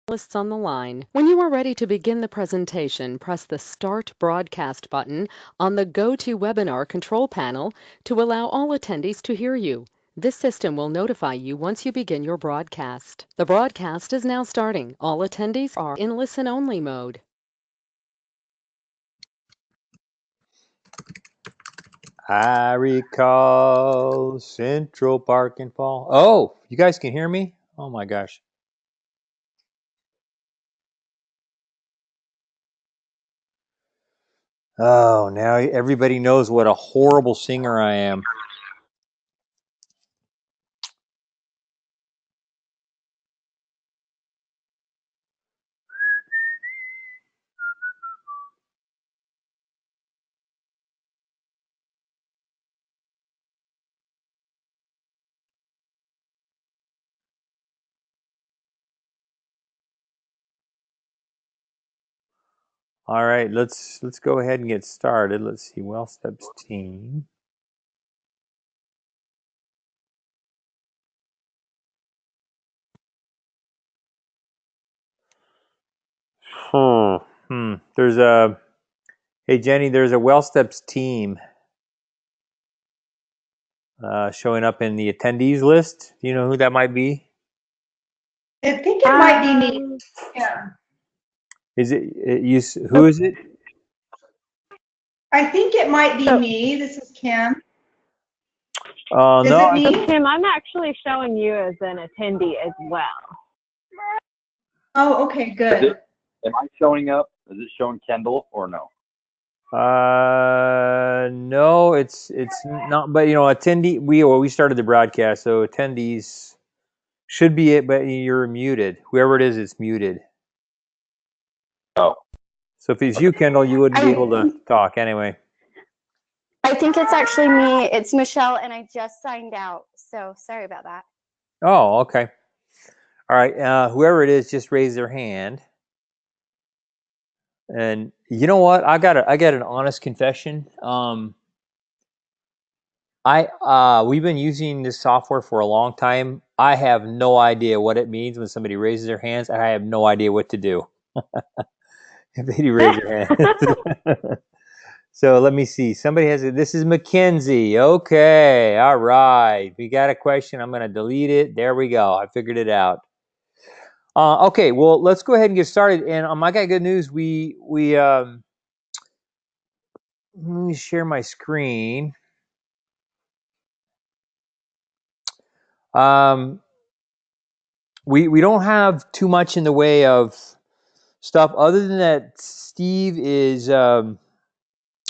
Lists on the line. When you are ready to begin the presentation, press the Start Broadcast button on the GoToWebinar control panel to allow all attendees to hear you. This system will notify you once you begin your broadcast. The broadcast is now starting. All attendees are in listen-only mode. I recall Central Park in fall. Oh, you guys can hear me? Oh my gosh. Oh, now everybody knows what a horrible singer I am. All right, let's go ahead and get started. Let's see, WellSteps team. There's a hey Jenny, there's a WellSteps team showing up in the attendees list. Do you know who that might be? I think it might be me. Yeah. Is it you? Who is it? I think it might be me. This is Kim. Is No. it me? So Kim, I'm actually showing you as an attendee as well. Oh, okay, good. Am I showing up? Is it showing Kendall or no? No, it's not. But attendee. We started the broadcast, so attendees should be it. But you're muted. Whoever it is, it's muted. Oh. So if it's you, Kendall, you wouldn't be able to talk anyway. I think it's actually me. It's Michelle, and I just signed out. So sorry about that. Oh, okay. All right. Whoever it is, just raise their hand. And you know what? I got an honest confession. We've been using this software for a long time. I have no idea what it means when somebody raises their hands. I have no idea what to do. If they raise their hand. So let me see. Somebody has it. This is Mackenzie. Okay. All right. We got a question. I'm going to delete it. There we go. I figured it out. Okay. Well, let's go ahead and get started. And I got good news. Let me share my screen. We don't have too much in the way of stuff other than that. Steve is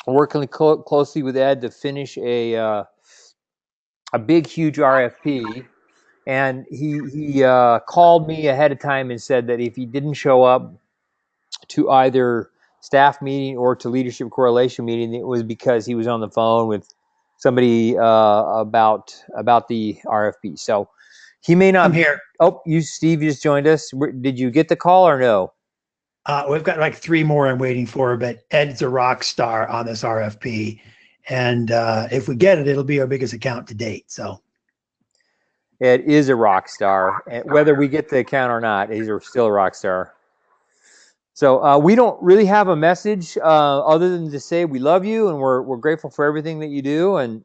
working closely with Ed to finish a big, huge RFP, and he called me ahead of time and said that if he didn't show up to either staff meeting or to leadership correlation meeting, it was because he was on the phone with somebody about the RFP. So he may not. I'm here. Oh, Steve, just joined us. Did you get the call or no? We've got like 3 more I'm waiting for, but Ed's a rock star on this RFP. And if we get it, it'll be our biggest account to date. So Ed is a rock star. Whether we get the account or not, he's still a rock star. So we don't really have a message other than to say we love you and we're grateful for everything that you do. And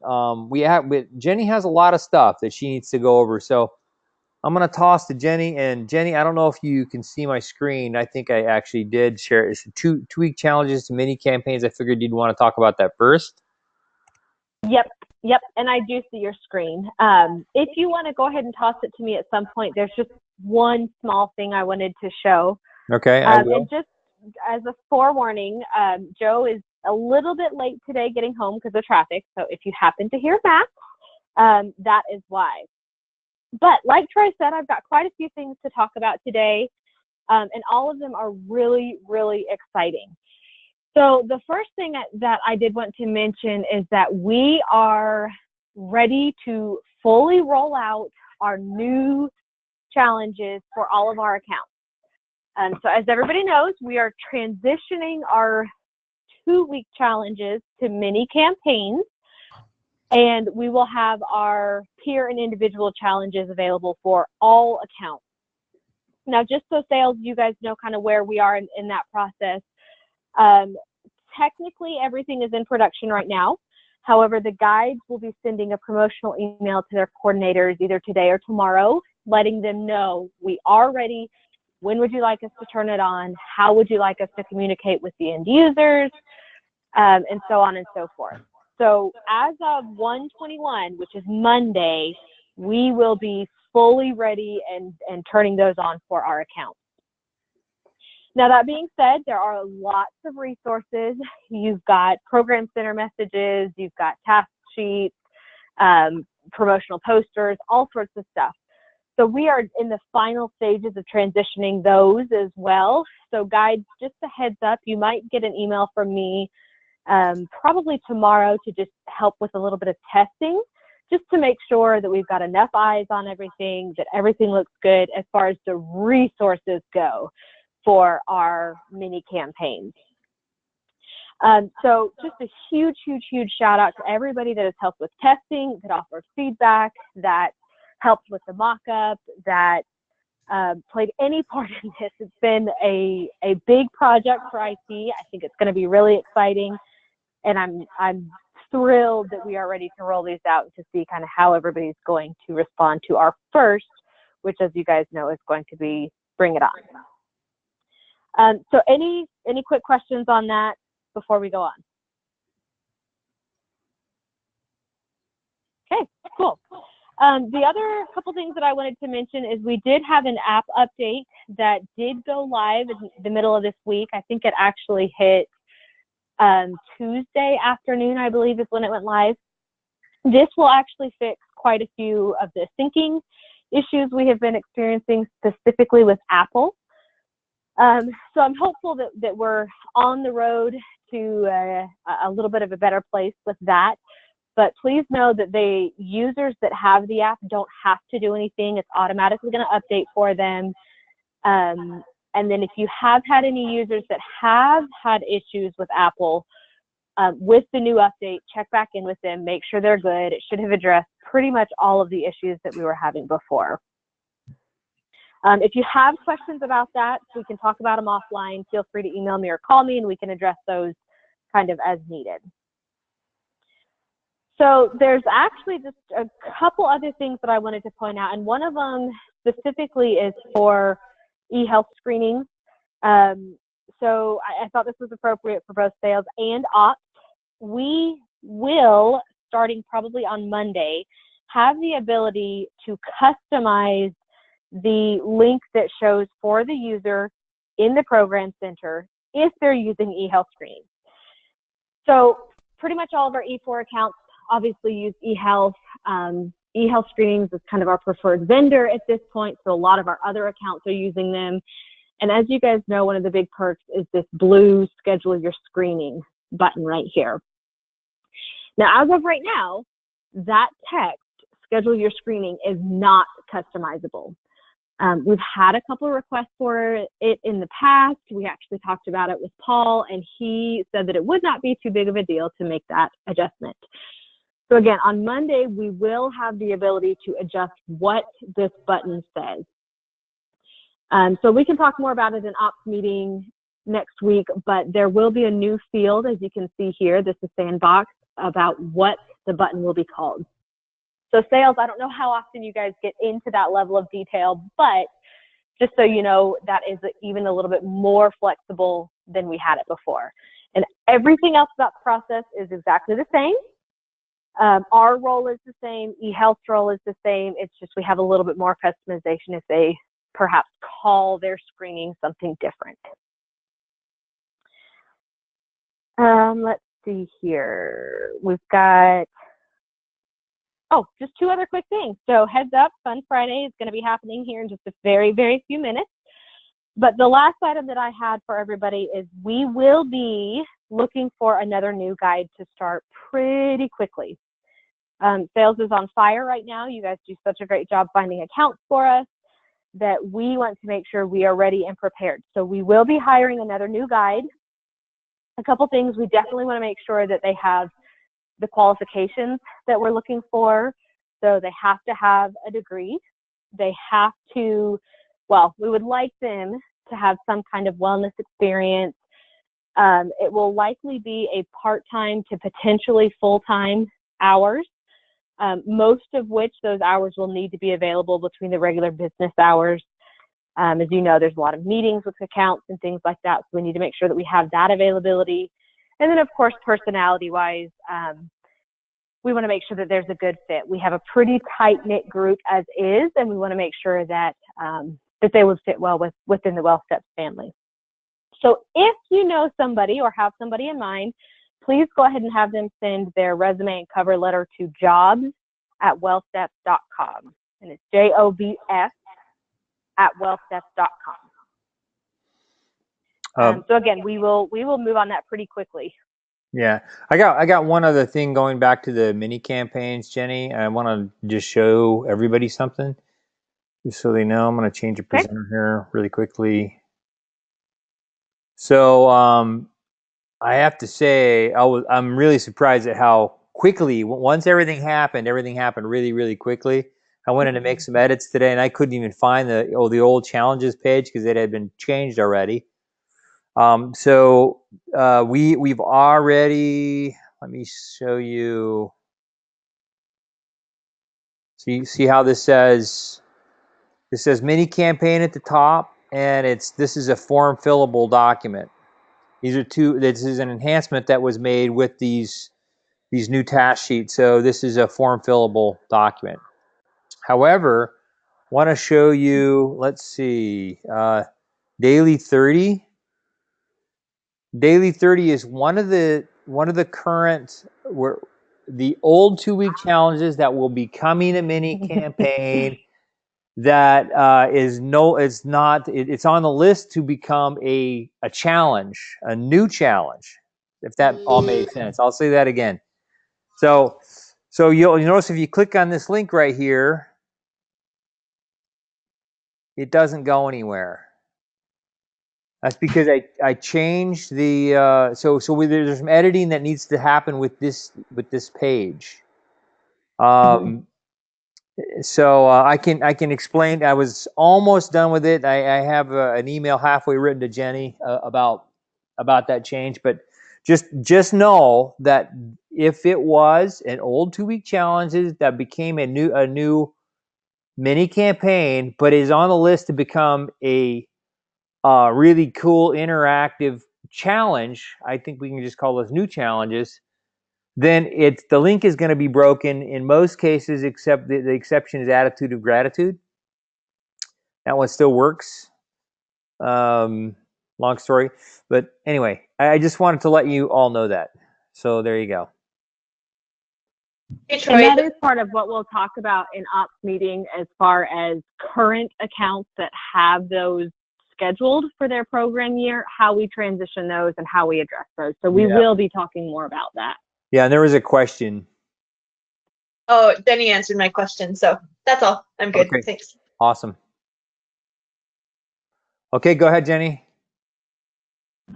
Jenny has a lot of stuff that she needs to go over. So I'm going to toss to Jenny. And Jenny, I don't know if you can see my screen. I think I actually did share it. It's 2-week challenges to mini campaigns. I figured you'd want to talk about that first. Yep, and I do see your screen. If you want to go ahead and toss it to me at some point, there's just one small thing I wanted to show. Okay, I will. And just as a forewarning, Joe is a little bit late today getting home because of traffic. So if you happen to hear Max, that is why. But like Troy said, I've got quite a few things to talk about today, and all of them are really, really exciting. So the first thing that I did want to mention is that we are ready to fully roll out our new challenges for all of our accounts. So as everybody knows, we are transitioning our 2-week challenges to mini campaigns, and we will have our peer and individual challenges available for all accounts. Now, just so sales, you guys know kind of where we are in that process. Technically, everything is in production right now. However, the guides will be sending a promotional email to their coordinators either today or tomorrow, letting them know we are ready. When would you like us to turn it on? How would you like us to communicate with the end users? And so on and so forth. So as of 1/21, which is Monday, we will be fully ready and turning those on for our accounts. Now, that being said, there are lots of resources. You've got program center messages, you've got task sheets, promotional posters, all sorts of stuff. So we are in the final stages of transitioning those as well. So guides, just a heads up, you might get an email from me probably tomorrow to just help with a little bit of testing, just to make sure that we've got enough eyes on everything, that everything looks good as far as the resources go for our mini campaigns. So just a huge, huge, huge shout out to everybody that has helped with testing, that offered feedback, that helped with the mock-up, that played any part in this. It's been a big project for IT. I think it's going to be really exciting, and I'm thrilled that we are ready to roll these out and to see kind of how everybody's going to respond to our first, which, as you guys know, is going to be Bring It On. So any quick questions on that before we go on? Okay, cool. The other couple things that I wanted to mention is we did have an app update that did go live in the middle of this week. I think it actually hit Tuesday afternoon, I believe, is when it went live. This will actually fix quite a few of the syncing issues we have been experiencing, specifically with Apple. So I'm hopeful that we're on the road to a little bit of a better place with that. But please know that the users that have the app don't have to do anything. It's automatically going to update for them. And then if you have had any users that have had issues with Apple, with the new update, check back in with them, make sure they're good. It should have addressed pretty much all of the issues that we were having before. If you have questions about that, we can talk about them offline. Feel free to email me or call me, and we can address those kind of as needed. So there's actually just a couple other things that I wanted to point out, and one of them specifically is for e-health screenings. So I thought this was appropriate for both sales and ops. We will, starting probably on Monday, have the ability to customize the link that shows for the user in the program center if they're using eHealth screening. So pretty much all of our E4 accounts obviously use eHealth. eHealth screenings is kind of our preferred vendor at this point, so a lot of our other accounts are using them. And as you guys know, one of the big perks is this blue Schedule Your Screening button right here. Now, as of right now, that text, Schedule Your Screening, is not customizable. We've had a couple of requests for it in the past. We actually talked about it with Paul, and he said that it would not be too big of a deal to make that adjustment. So again, on Monday, we will have the ability to adjust what this button says. So we can talk more about it in ops meeting next week, but there will be a new field, as you can see here. This is Sandbox, about what the button will be called. So sales, I don't know how often you guys get into that level of detail, but just so you know, that is even a little bit more flexible than we had it before. And everything else about the process is exactly the same. Our role is the same. eHealth's role is the same. It's just we have a little bit more customization if they perhaps call their screening something different. Let's see here. We've got, oh, just two other quick things. So heads up, Fun Friday is going to be happening here in just a very, very few minutes. But the last item that I had for everybody is we will be looking for another new guide to start pretty quickly. Sales is on fire right now. You guys do such a great job finding accounts for us that we want to make sure we are ready and prepared. So we will be hiring another new guide. A couple things, we definitely want to make sure that they have the qualifications that we're looking for. So they have to have a degree. They have to we would like them to have some kind of wellness experience. It will likely be a part-time to potentially full-time hours, most of which those hours will need to be available between the regular business hours. As you know, there's a lot of meetings with accounts and things like that, so we need to make sure that we have that availability. And then, of course, personality-wise, we want to make sure that there's a good fit. We have a pretty tight-knit group as is, and we want to make sure that that they would fit well within the WellSteps family. So if you know somebody or have somebody in mind, please go ahead and have them send their resume and cover letter to jobs@wellsteps.com. And it's jobs@wellsteps.com. So again, we will move on that pretty quickly. Yeah, I got one other thing going back to the mini campaigns, Jenny. I want to just show everybody something, just so they know. I'm going to change a presenter here really quickly. So I have to say, I'm really surprised at how quickly, once everything happened really, really quickly. I went in to make some edits today, and I couldn't even find the old challenges page because it had been changed already. So we've already, let me show you. So you see how this says mini campaign at the top, and this is a form fillable document. This is an enhancement that was made with these new task sheets. So this is a form fillable document. However, want to show you, let's see, Daily 30. Daily 30 is one of the current, the old 2-week challenges that will be coming a mini campaign that it's on the list to become a challenge, a new challenge, if that all made sense. I'll say that again. So you'll notice if you click on this link right here, it doesn't go anywhere. That's because I changed the there's some editing that needs to happen with this page. So I can explain. I was almost done with it. I have an email halfway written to Jenny about that change. But just know that if it was an old 2-week challenges that became a new mini campaign, but is on the list to become a really cool interactive challenge, I think we can just call those new challenges. Then the link is going to be broken in most cases, except the exception is Attitude of Gratitude. That one still works. Long story, but anyway, I just wanted to let you all know that. So there you go. And that is part of what we'll talk about in ops meeting, as far as current accounts that have those scheduled for their program year, how we transition those and how we address those. So we will be talking more about that. Yeah, and there was a question. Oh, Jenny answered my question, so that's all. I'm good. Okay. Thanks. Awesome. Okay, go ahead, Jenny.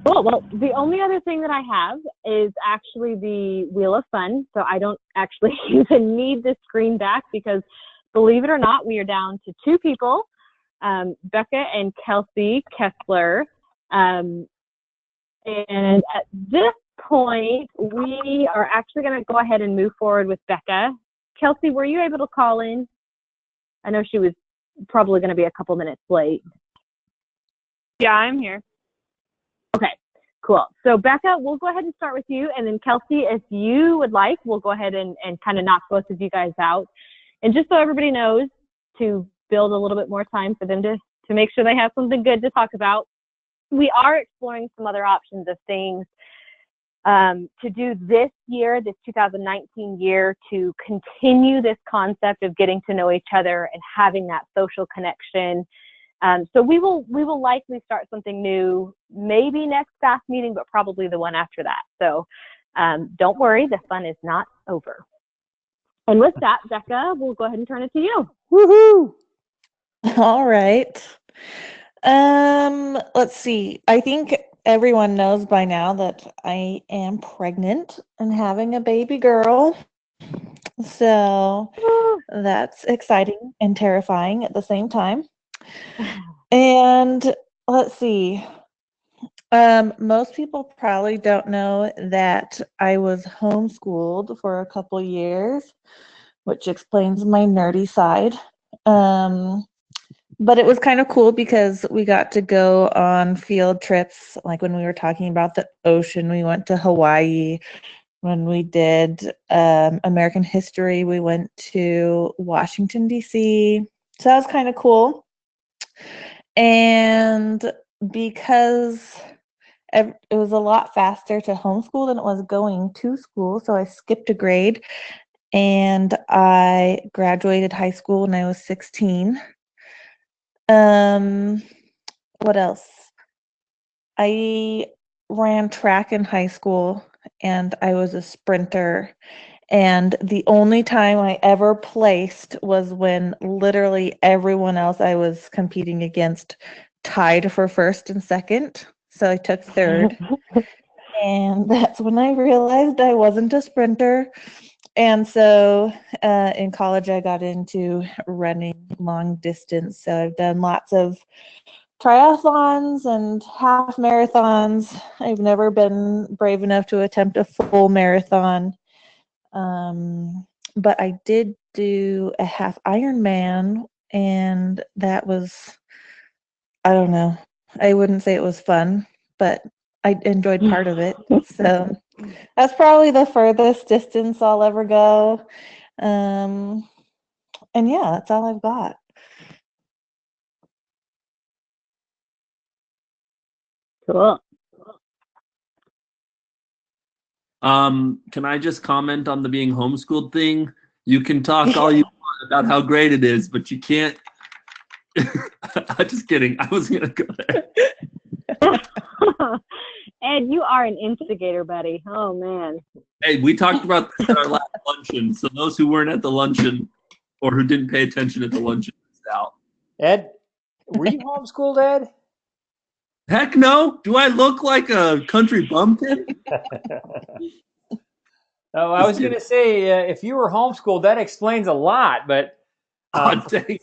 Cool. Well, the only other thing that I have is actually the Wheel of Fun. So I don't actually even need the screen back because, believe it or not, we are down to 2 people, Becca and Kelsey Kessler. And at this point, we are actually going to go ahead and move forward with Becca. Kelsey, were you able to call in? I know she was probably going to be a couple minutes late. Yeah, I'm here. Okay, cool. So Becca, we'll go ahead and start with you. And then Kelsey, if you would like, we'll go ahead and kind of knock both of you guys out. And just so everybody knows, to build a little bit more time for them to make sure they have something good to talk about, we are exploring some other options of things to do this year, this 2019 year, to continue this concept of getting to know each other and having that social connection. So we will likely start something new, maybe next staff meeting, but probably the one after that. So don't worry, the fun is not over. And with that, Becca, we'll go ahead and turn it to you. Woohoo! All right. Let's see. I think everyone knows by now that I am pregnant and having a baby girl. So that's exciting and terrifying at the same time. And let's see. Most people probably don't know that I was homeschooled for a couple years, which explains my nerdy side. But it was kind of cool because we got to go on field trips. Like when we were talking about the ocean, we went to Hawaii. When we did American history, we went to Washington, D.C. So that was kind of cool. And because it was a lot faster to homeschool than it was going to school, so I skipped a grade and I graduated high school when I was 16. What else? I ran track in high school and I was a sprinter. And the only time I ever placed was when literally everyone else I was competing against tied for first and second. So I took third. And that's when I realized I wasn't a sprinter. And so in college, I got into running long distance. So I've done lots of triathlons and half marathons. I've never been brave enough to attempt a full marathon. But I did do a half Ironman, and that was, I don't know, I wouldn't say it was fun, but I enjoyed part of it. So that's probably the furthest distance I'll ever go. And yeah, that's all I've got. Cool. Can I just comment on the being homeschooled thing? You can talk all you want about how great it is, but you can't. I'm just kidding. I was gonna go there. Ed, you are an instigator, buddy. Oh man. Hey, we talked about this at our last luncheon. So those who weren't at the luncheon or who didn't pay attention at the luncheon missed out. Ed, were you homeschooled, Ed? Heck no. Do I look like a country bumpkin? No, I was going to say, if you were homeschooled, that explains a lot, but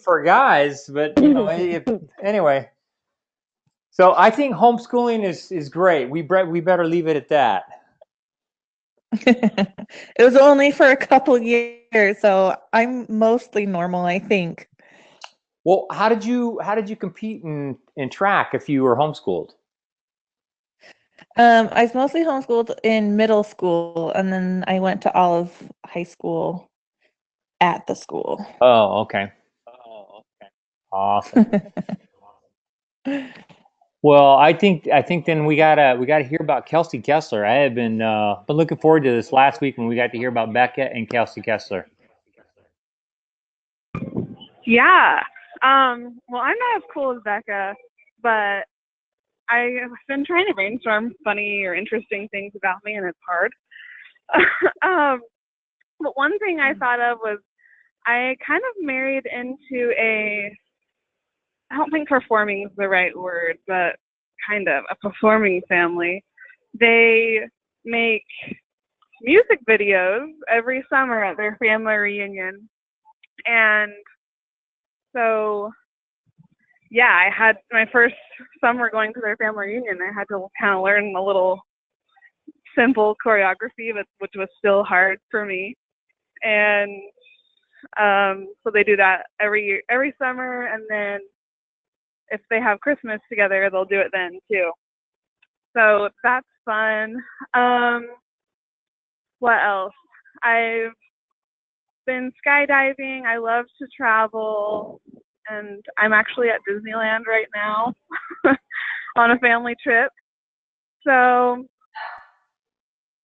for guys, but you know, anyway. So I think homeschooling is great. We better leave it at that. It was only for a couple years, so I'm mostly normal, I think. Well, how did you compete in track if you were homeschooled? I was mostly homeschooled in middle school, and then I went to all of high school at the school. Oh, okay. Awesome. Well, I think then we gotta hear about Kelsey Kessler. I have been looking forward to this last week when we got to hear about Becca and Kelsey Kessler. Yeah. Well, I'm not as cool as Becca, but I've been trying to brainstorm funny or interesting things about me, and it's hard. But one thing I thought of was I kind of married into I don't think performing is the right word, but kind of a performing family. They make music videos every summer at their family reunion. And so, yeah, I had my first summer going to their family reunion. I had to kind of learn a little simple choreography, which was still hard for me. And so they do that every summer, and then if they have Christmas together, they'll do it then too. So that's fun. What else? I've been skydiving. I love to travel, and I'm actually at Disneyland right now on a family trip. So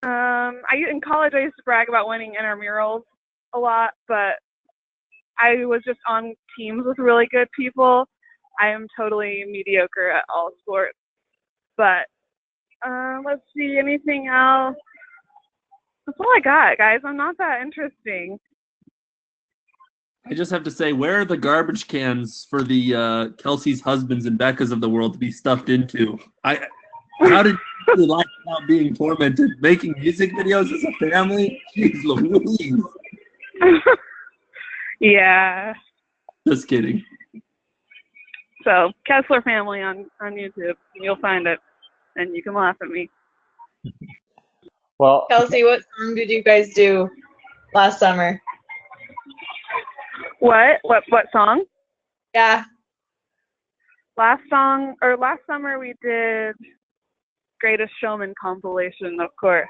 in college I used to brag about winning intramurals a lot, but I was just on teams with really good people. I am totally mediocre at all sports. But let's see, anything else? That's all I got, guys. I'm not that interesting. I just have to say, where are the garbage cans for the Kelsey's husbands and Becca's of the world to be stuffed into? How did you like about being tormented? Making music videos as a family? Jeez Louise. Yeah. Just kidding. So Kessler Family on YouTube. You'll find it, and you can laugh at me. Well, Kelsey, what song did you guys do last summer? What song? Yeah. Last summer we did Greatest Showman compilation, of course.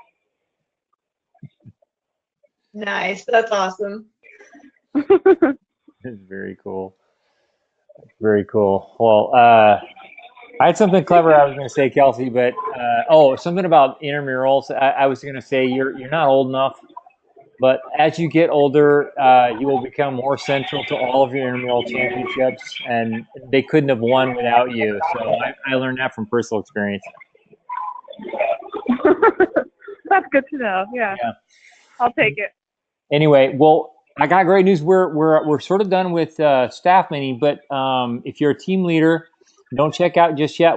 Nice. That's awesome. It's very cool. Very cool. Well, I had something clever I was going to say, Kelsey, but something about intramurals. I was going to say you're not old enough, but as you get older, you will become more central to all of your intramural championships, and they couldn't have won without you. So I learned that from personal experience. That's good to know. Yeah. I'll take it. Anyway, well, I got great news. We're sort of done with staff meeting, but if you're a team leader, don't check out just yet.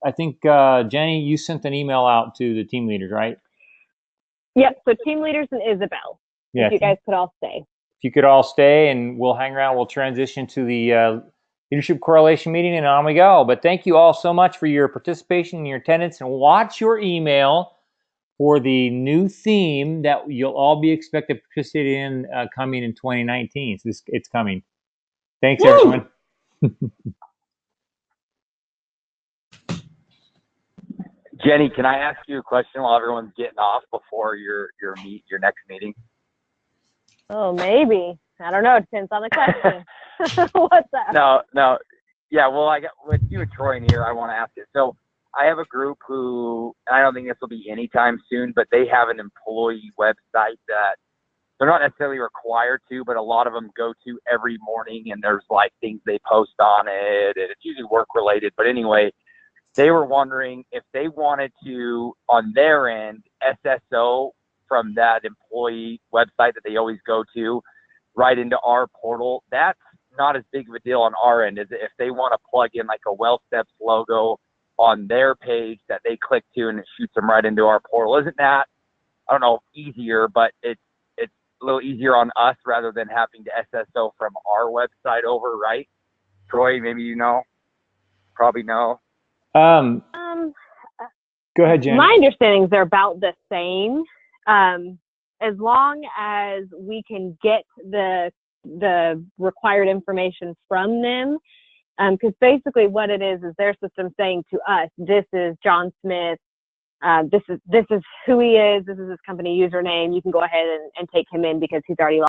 I think Jenny, you sent an email out to the team leaders, right? Yep. So team leaders and Isabel. Yeah. If you guys could all stay. If you could all stay, and we'll hang around. We'll transition to the leadership correlation meeting, and on we go. But thank you all so much for your participation and your attendance, and watch your email for the new theme that you'll all be expected to participate in coming in 2019. So it's coming. Thanks, everyone. Jenny, can I ask you a question while everyone's getting off before your next meeting? Oh, maybe. I don't know. It depends on the question. What's that? No. Yeah, well, I got with you and Troy in here, I want to ask you. So I have a group who, and I don't think this will be anytime soon, but they have an employee website that they're not necessarily required to, but a lot of them go to every morning, and there's like things they post on it, and it's usually work related. But anyway, they were wondering if they wanted to, on their end, SSO from that employee website that they always go to right into our portal. That's not as big of a deal on our end as if they want to plug in like a WellSteps logo on their page that they click to and it shoots them right into our portal. Isn't that, I don't know, easier, but it's a little easier on us rather than having to SSO from our website over, right? Troy, maybe you know, probably know. Go ahead, Jen. My understanding is they're about the same. As long as we can get the required information from them, because basically what it is their system saying to us, this is John Smith, this is who he is, this is his company username, you can go ahead and take him in because he's already